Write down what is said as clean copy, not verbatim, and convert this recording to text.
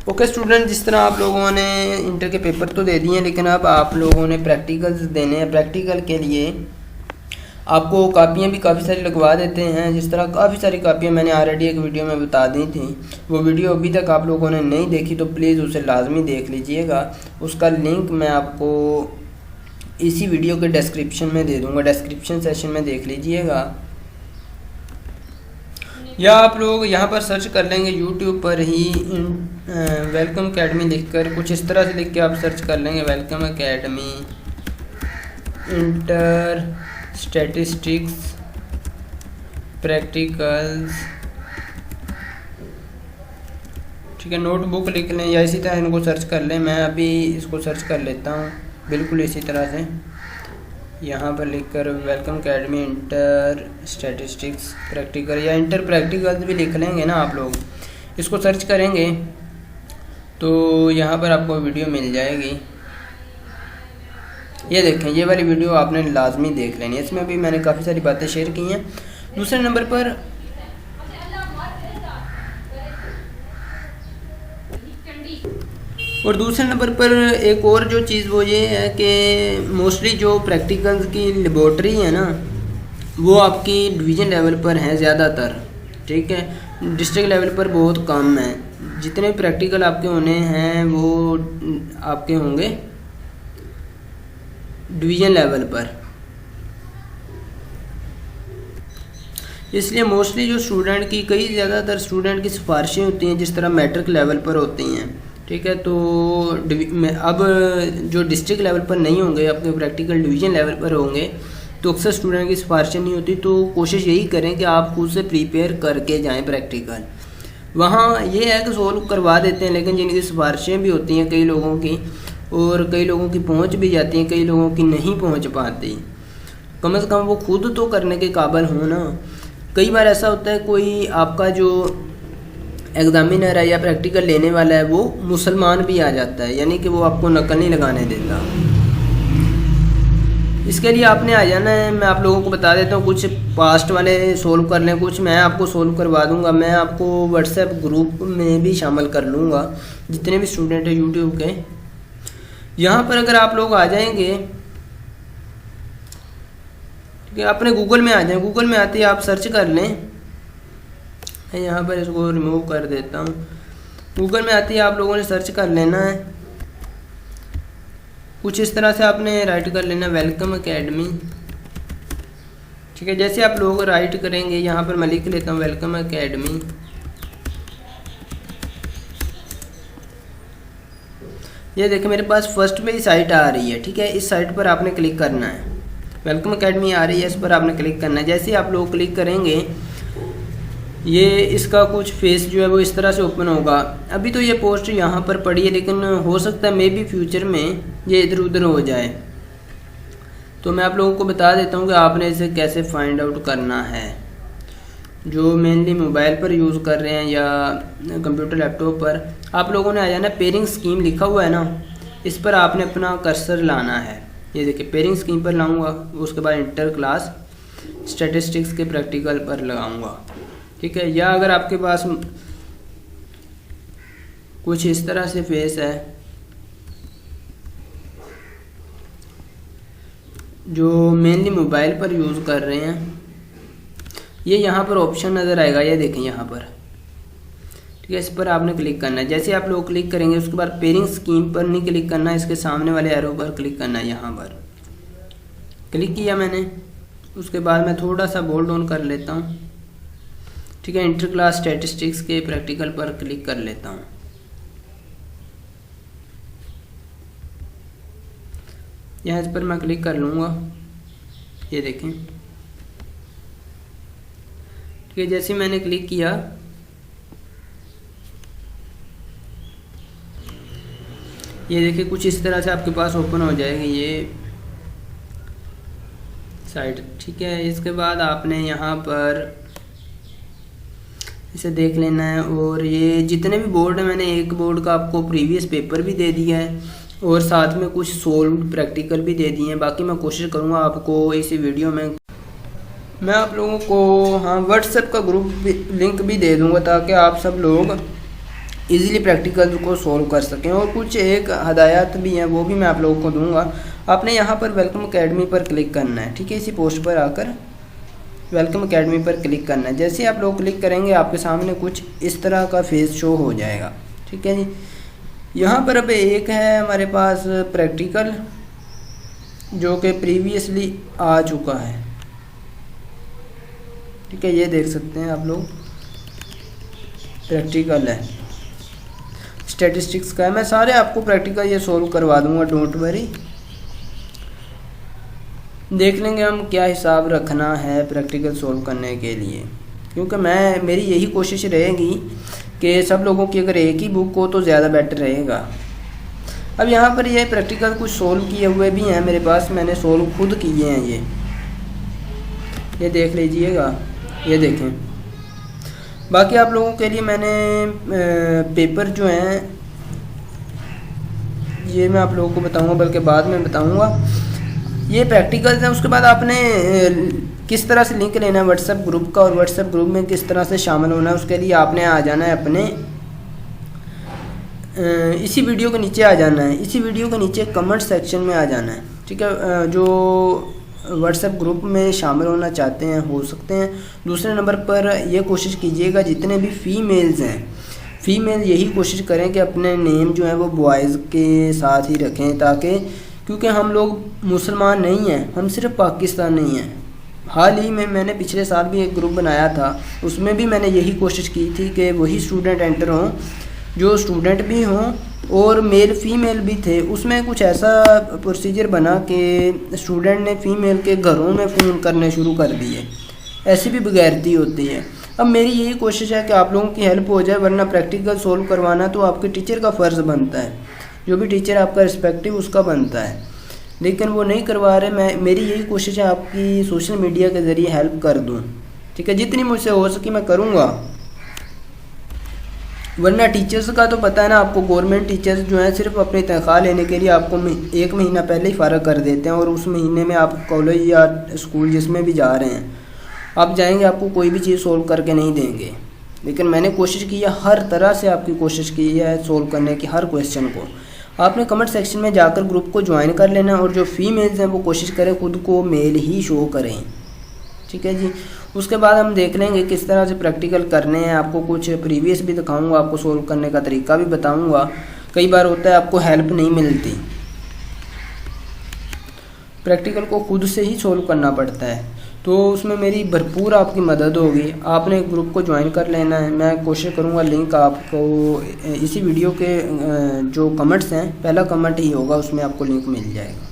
Okay student, जिस तरह आप लोगों ने इंटर के पेपर तो दे दिए हैं, लेकिन अब आप लोगों ने प्रैक्टिकल्स देने हैं। प्रैक्टिकल के लिए आपको कापियाँ भी काफ़ी सारी लगवा देते हैं। जिस तरह काफ़ी सारी कापियाँ मैंने ऑलरेडी एक वीडियो में बता दी थी, वो वीडियो अभी तक आप लोगों ने नहीं देखी तो प्लीज़ उसे लाजमी देख लीजिएगा। उसका लिंक मैं आपको इसी वीडियो के डिस्क्रिप्शन में दे दूँगा, डिस्क्रिप्शन सेशन में देख लीजिएगा। या आप लोग यहाँ पर सर्च कर लेंगे यूट्यूब पर ही वेलकम अकेडमी लिखकर, कुछ इस तरह से लिख के आप सर्च कर लेंगे welcome academy inter statistics practicals, ठीक है। नोटबुक लिख लें या इसी तरह इनको सर्च कर लें। मैं अभी इसको सर्च कर लेता हूँ बिल्कुल इसी तरह से, यहाँ पर लिखकर welcome academy inter statistics practical या इंटर प्रैक्टिकल्स भी लिख लेंगे ना आप लोग। इसको सर्च करेंगे तो यहाँ पर आपको वीडियो मिल जाएगी। ये देखें, ये वाली वीडियो आपने लाजमी देख लेनी है। इसमें भी मैंने काफ़ी सारी बातें शेयर की हैं। दूसरे नंबर पर एक और जो चीज़ वो ये है कि मोस्टली जो प्रैक्टिकल्स की लेबॉर्ट्री है ना, वो आपकी डिवीज़न लेवल पर हैं ज़्यादातर, ठीक है। डिस्ट्रिक्ट लेवल पर बहुत कम है। जितने प्रैक्टिकल आपके होने हैं वो आपके होंगे डिवीज़न लेवल पर। इसलिए मोस्टली जो स्टूडेंट की ज़्यादातर स्टूडेंट की सिफारिशें होती हैं जिस तरह मैट्रिक लेवल पर होती हैं, ठीक है। तो अब जो डिस्ट्रिक्ट लेवल पर नहीं होंगे, आपके प्रैक्टिकल डिवीज़न लेवल पर होंगे, तो अक्सर स्टूडेंट की सिफारिशें नहीं होती। तो कोशिश यही करें कि आप खुद से प्रिपेयर करके जाएं प्रैक्टिकल। वहाँ ये है कि सोल्व करवा देते हैं, लेकिन जिनकी सिफारिशें भी होती हैं कई लोगों की, और कई लोगों की पहुँच भी जाती हैं, कई लोगों की नहीं पहुँच पाती। कम से कम वो खुद तो करने के काबिल हो ना। कई बार ऐसा होता है कोई आपका जो एग्जामिनर है या प्रैक्टिकल लेने वाला है वो मुसलमान भी आ जाता है, यानी कि वो आपको नकल नहीं लगाने देता। इसके लिए आपने आ जाना है। मैं आप लोगों को बता देता हूँ, कुछ पास्ट वाले सोल्व कर लें, कुछ मैं आपको सोल्व करवा दूंगा। मैं आपको व्हाट्सएप ग्रुप में भी शामिल कर लूँगा जितने भी स्टूडेंट हैं यूट्यूब के। यहाँ पर अगर आप लोग आ जाएंगे, ठीक है, अपने गूगल में आ जाएं। गूगल में आते ही आप सर्च कर लें। यहाँ पर इसको रिमूव कर देता हूँ। गूगल में आते ही आप लोगों ने सर्च कर लेना है। कुछ इस तरह से आपने राइट कर लेना वेलकम अकेडमी, ठीक है। जैसे आप लोग राइट करेंगे, यहाँ पर मैं लिख लेता हूँ वेलकम अकेडमी। ये देखिए मेरे पास फर्स्ट में ही साइट आ रही है, ठीक है। इस साइट पर आपने क्लिक करना है, वेलकम अकेडमी आ रही है, इस पर आपने क्लिक करना है। जैसे ही आप लोग क्लिक करेंगे, ये इसका कुछ फेस जो है वो इस तरह से ओपन होगा। अभी तो ये पोस्ट यहाँ पर पड़ी है, लेकिन हो सकता है मे बी फ्यूचर में ये इधर उधर हो जाए। तो मैं आप लोगों को बता देता हूँ कि आपने इसे कैसे फाइंड आउट करना है। जो मेनली मोबाइल पर यूज़ कर रहे हैं या कंप्यूटर लैपटॉप पर, आप लोगों ने आ जाना, पेयरिंग स्कीम लिखा हुआ है ना, इस पर आपने अपना कर्सर लाना है। ये देखिए पेयरिंग स्कीम पर लाऊंगा, उसके बाद इंटर क्लास स्टैटिस्टिक्स के प्रैक्टिकल पर लगाऊंगा, ठीक है। या अगर आपके पास कुछ इस तरह से फेस है जो मेनली मोबाइल पर यूज़ कर रहे हैं, ये यहाँ पर ऑप्शन नज़र आएगा, ये देखें यहाँ पर, ठीक है। इस पर आपने क्लिक करना है। जैसे आप लोग क्लिक करेंगे, उसके बाद पेयरिंग स्कीम पर नहीं क्लिक करना है, इसके सामने वाले एरो पर क्लिक करना है। यहाँ पर क्लिक किया मैंने, उसके बाद मैं थोड़ा सा बोल्ड ऑन कर लेता हूँ, ठीक है। इंटर क्लास स्टैटिस्टिक्स के प्रैक्टिकल पर क्लिक कर लेता हूँ। यहाँ इस पर मैं क्लिक कर लूँगा, ये देखें, ठीक है। जैसे मैंने क्लिक किया, ये देखिए कुछ इस तरह से आपके पास ओपन हो जाएगी ये साइट, ठीक है। इसके बाद आपने यहाँ पर इसे देख लेना है। और ये जितने भी बोर्ड हैं, मैंने एक बोर्ड का आपको प्रीवियस पेपर भी दे दिया है और साथ में कुछ सोल्व प्रैक्टिकल भी दे दिए हैं। बाकी मैं कोशिश करूँगा आपको इसी वीडियो में मैं आप लोगों को व्हाट्सएप का ग्रुप लिंक भी दे दूँगा, ताकि आप सब लोग इजीली प्रैक्टिकल को सॉल्व कर सकें। और कुछ एक हदायत भी हैं वो भी मैं आप लोगों को दूंगा। आपने यहाँ पर वेलकम अकेडमी पर क्लिक करना है, ठीक है। इसी पोस्ट पर आकर वेलकम अकेडमी पर क्लिक करना है। जैसे आप लोग क्लिक करेंगे आपके सामने कुछ इस तरह का फेस शो हो जाएगा, ठीक है जी। यहाँ पर अब एक है हमारे पास प्रैक्टिकल जो कि प्रीवियसली आ चुका है, ठीक है। ये देख सकते हैं आप लोग, प्रैक्टिकल है, स्टैटिस्टिक्स का है। मैं सारे आपको प्रैक्टिकल ये सोल्व करवा दूंगा, डोंट वरी। देख लेंगे हम क्या हिसाब रखना है प्रैक्टिकल सोल्व करने के लिए, क्योंकि मेरी यही कोशिश रहेगी कि सब लोगों की अगर एक ही बुक हो तो ज़्यादा बेटर रहेगा। अब यहाँ पर ये प्रैक्टिकल कुछ सोल्व किए हुए भी हैं मेरे पास, मैंने सोल्व खुद किए हैं। ये देख लीजिएगा, ये देखें। बाकी आप लोगों के लिए मैंने पेपर जो हैं ये मैं आप लोगों को बताऊंगा, बल्कि बाद में बताऊंगा। ये प्रैक्टिकल्स हैं। उसके बाद आपने किस तरह से लिंक लेना है व्हाट्सएप ग्रुप का और व्हाट्सएप ग्रुप में किस तरह से शामिल होना है, उसके लिए आपने आ जाना है अपने इसी वीडियो के नीचे आ जाना है। इसी वीडियो के नीचे कमेंट सेक्शन में आ जाना है, ठीक है। जो व्हाट्सएप ग्रुप में शामिल होना चाहते हैं हो सकते हैं। दूसरे नंबर पर यह कोशिश कीजिएगा जितने भी फ़ीमेल्स हैं, फ़ीमेल यही कोशिश करें कि अपने नेम जो है वो बॉयज़ के साथ ही रखें, ताकि क्योंकि हम लोग मुसलमान नहीं हैं, हम सिर्फ पाकिस्तानी हैं। हाल ही में मैंने पिछले साल भी एक ग्रुप बनाया था, उसमें भी मैंने यही कोशिश की थी कि वही स्टूडेंट एंटर हों जो स्टूडेंट भी हों और मेल फीमेल भी थे। उसमें कुछ ऐसा प्रोसीजर बना कि स्टूडेंट ने फ़ीमेल के घरों में फ़ोन करने शुरू कर दिए। ऐसी भी बेगैरती होती है। अब मेरी यही कोशिश है कि आप लोगों की हेल्प हो जाए, वरना प्रैक्टिकल सोल्व करवाना तो आपके टीचर का फ़र्ज़ बनता है, जो भी टीचर आपका रिस्पेक्टिव उसका बनता है, लेकिन वो नहीं करवा रहे। मेरी यही कोशिश है आपकी सोशल मीडिया के ज़रिए हेल्प कर दूँ, ठीक है। जितनी मुझसे हो सके मैं करूँगा, वरना टीचर्स का तो पता है ना आपको, गवर्नमेंट टीचर्स जो हैं सिर्फ अपनी तनख्वाह लेने के लिए आपको 1 महीना पहले ही फ़ारग कर देते हैं, और उस महीने में आप कॉलेज या स्कूल जिसमें भी जा रहे हैं आप जाएंगे, आपको कोई भी चीज़ सोल्व करके नहीं देंगे। लेकिन मैंने कोशिश की है, हर तरह से आपकी कोशिश की है सोल्व करने की हर क्वेश्चन को। आपने कमेंट सेक्शन में जाकर ग्रुप को ज्वाइन कर लेना, और जो फीमेल्स हैं वो कोशिश करें खुद को मेल ही शो करें, ठीक है जी। उसके बाद हम देख लेंगे किस तरह से प्रैक्टिकल करने हैं। आपको कुछ प्रीवियस भी दिखाऊंगा, आपको सोल्व करने का तरीका भी बताऊंगा। कई बार होता है आपको हेल्प नहीं मिलती, प्रैक्टिकल को खुद से ही सोल्व करना पड़ता है, तो उसमें मेरी भरपूर आपकी मदद होगी। आपने ग्रुप को ज्वाइन कर लेना है। मैं कोशिश करूंगा लिंक आपको इसी वीडियो के जो कमेंट्स हैं, पहला कमेंट ही होगा उसमें आपको लिंक मिल जाएगा।